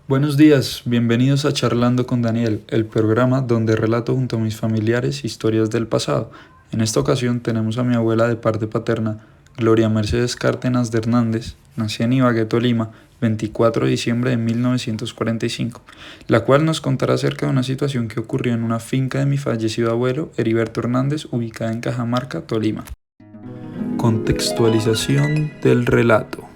Buenos días, bienvenidos a Charlando con Daniel, el programa donde relato junto a mis familiares historias del pasado. En esta ocasión tenemos a mi abuela de parte paterna, Gloria Mercedes Cárdenas de Hernández, nacida en Ibagué, Tolima, 24 de diciembre de 1945, la cual nos contará acerca de una situación que ocurrió en una finca de mi fallecido abuelo, Heriberto Hernández, ubicada en Cajamarca, Tolima. Contextualización del relato.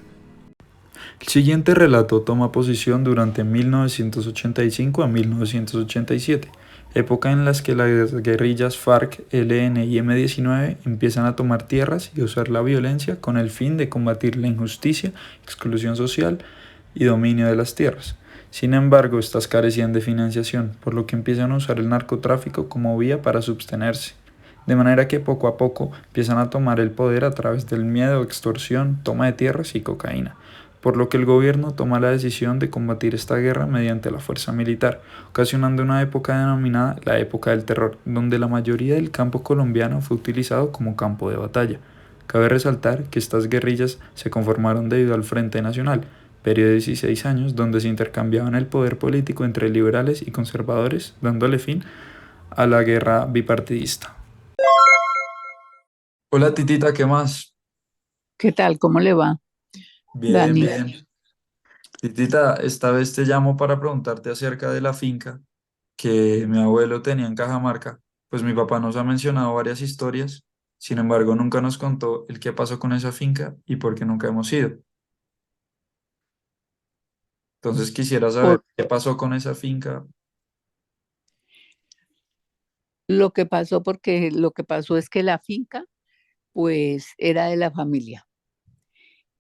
El siguiente relato toma posición durante 1985 a 1987, época en la que las guerrillas FARC, ELN y M-19 empiezan a tomar tierras y usar la violencia con el fin de combatir la injusticia, exclusión social y dominio de las tierras. Sin embargo, estas carecían de financiación, por lo que empiezan a usar el narcotráfico como vía para subsistenerse. De manera que poco a poco empiezan a tomar el poder a través del miedo, extorsión, toma de tierras y cocaína, por lo que el gobierno toma la decisión de combatir esta guerra mediante la fuerza militar, ocasionando una época denominada la época del terror, donde la mayoría del campo colombiano fue utilizado como campo de batalla. Cabe resaltar que estas guerrillas se conformaron debido al Frente Nacional, periodo de 16 años donde se intercambiaban el poder político entre liberales y conservadores, dándole fin a la guerra bipartidista. Hola titita, ¿qué más? ¿Qué tal? ¿Cómo le va, Bien, Dani? bien. Titita, esta vez te llamo para preguntarte acerca de la finca que mi abuelo tenía en Cajamarca. Pues mi papá nos ha mencionado varias historias, sin embargo nunca nos contó el qué pasó con esa finca y por qué nunca hemos ido. Entonces quisiera saber Por qué pasó con esa finca. lo que pasó, porque lo que pasó es que la finca, pues, era de la familia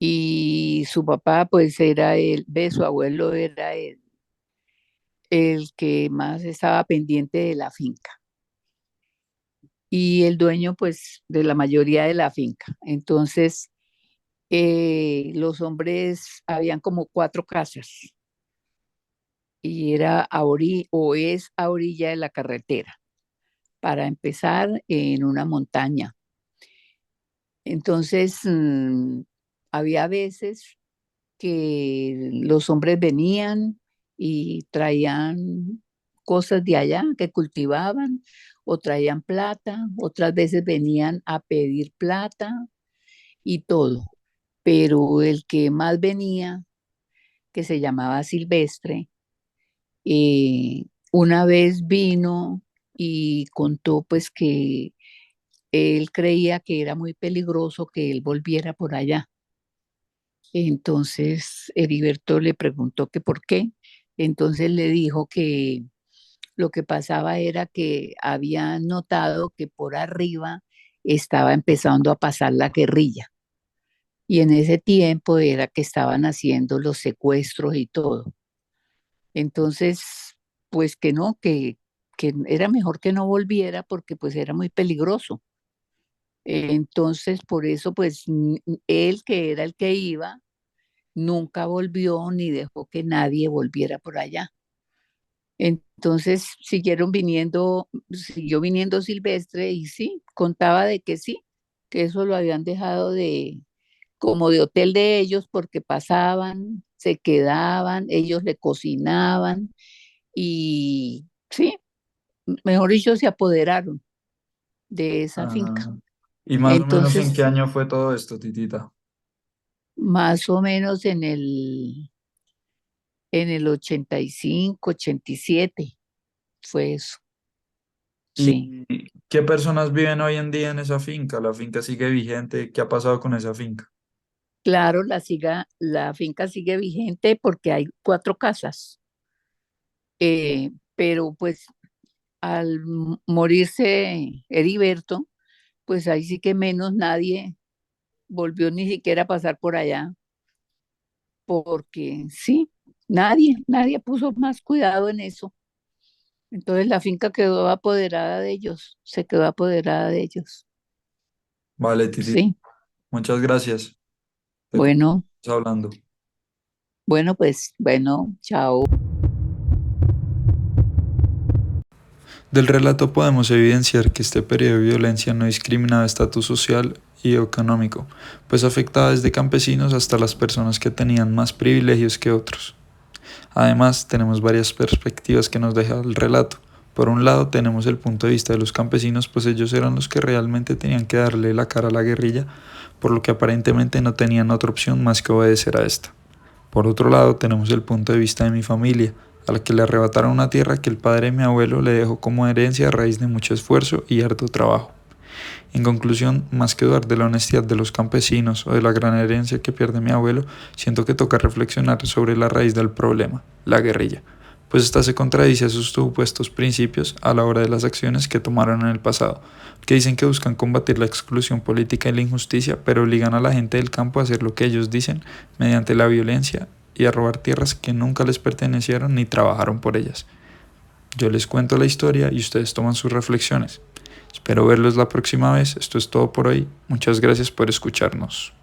y su papá, pues, era su abuelo era el que más estaba pendiente de la finca y el dueño, pues, de la mayoría de la finca. Entonces, los hombres, habían como cuatro casas y era o es a orilla de la carretera, para empezar en una montaña. Entonces, había veces que los hombres venían y traían cosas de allá que cultivaban o traían plata, otras veces venían a pedir plata y todo. Pero el que más venía, que se llamaba Silvestre, una vez vino y contó pues que él creía que era muy peligroso que él volviera por allá. Entonces Heriberto le preguntó que por qué. Entonces le dijo que lo que pasaba era que había notado que por arriba estaba empezando a pasar la guerrilla. Y en ese tiempo era que estaban haciendo los secuestros y todo. Entonces, pues que no, que era mejor que no volviera porque pues era muy peligroso. Entonces, por eso, pues él, que era el que iba, nunca volvió ni dejó que nadie volviera por allá. Entonces siguió viniendo Silvestre y sí, contaba de que sí, que eso lo habían dejado como de hotel de ellos porque pasaban, se quedaban, ellos le cocinaban y sí, mejor dicho, se apoderaron de esa finca. Ah, ¿y más o menos en qué Entonces, año fue todo esto, titita? más o menos en el 85, 87 fue eso, sí. ¿Y qué personas viven hoy en día en esa finca? ¿La finca sigue vigente? ¿Qué ha pasado con esa finca? Claro, la finca sigue vigente porque hay cuatro casas, pero pues al morirse Heriberto, pues ahí sí que menos nadie volvió ni siquiera a pasar por allá, porque sí, nadie puso más cuidado en eso. Entonces la finca quedó apoderada de ellos, se quedó apoderada de ellos. Vale, titita, Sí, muchas gracias. Te bueno, estamos hablando. bueno, pues bueno, chao. Del relato podemos evidenciar que este periodo de violencia no discriminaba estatus social y económico, pues afectaba desde campesinos hasta las personas que tenían más privilegios que otros. Además, tenemos varias perspectivas que nos deja el relato. Por un lado, tenemos el punto de vista de los campesinos, pues ellos eran los que realmente tenían que darle la cara a la guerrilla, por lo que aparentemente no tenían otra opción más que obedecer a esta. Por otro lado, tenemos el punto de vista de mi familia, a la que le arrebataron una tierra que el padre de mi abuelo le dejó como herencia a raíz de mucho esfuerzo y harto trabajo. En conclusión, más que dudar de la honestidad de los campesinos o de la gran herencia que pierde mi abuelo, siento que toca reflexionar sobre la raíz del problema, la guerrilla, pues esta se contradice a sus supuestos principios a la hora de las acciones que tomaron en el pasado, que dicen que buscan combatir la exclusión política y la injusticia, pero obligan a la gente del campo a hacer lo que ellos dicen mediante la violencia y a robar tierras que nunca les pertenecieron ni trabajaron por ellas. Yo les cuento la historia y ustedes toman sus reflexiones. Espero verlos la próxima vez. Esto es todo por hoy. Muchas gracias por escucharnos.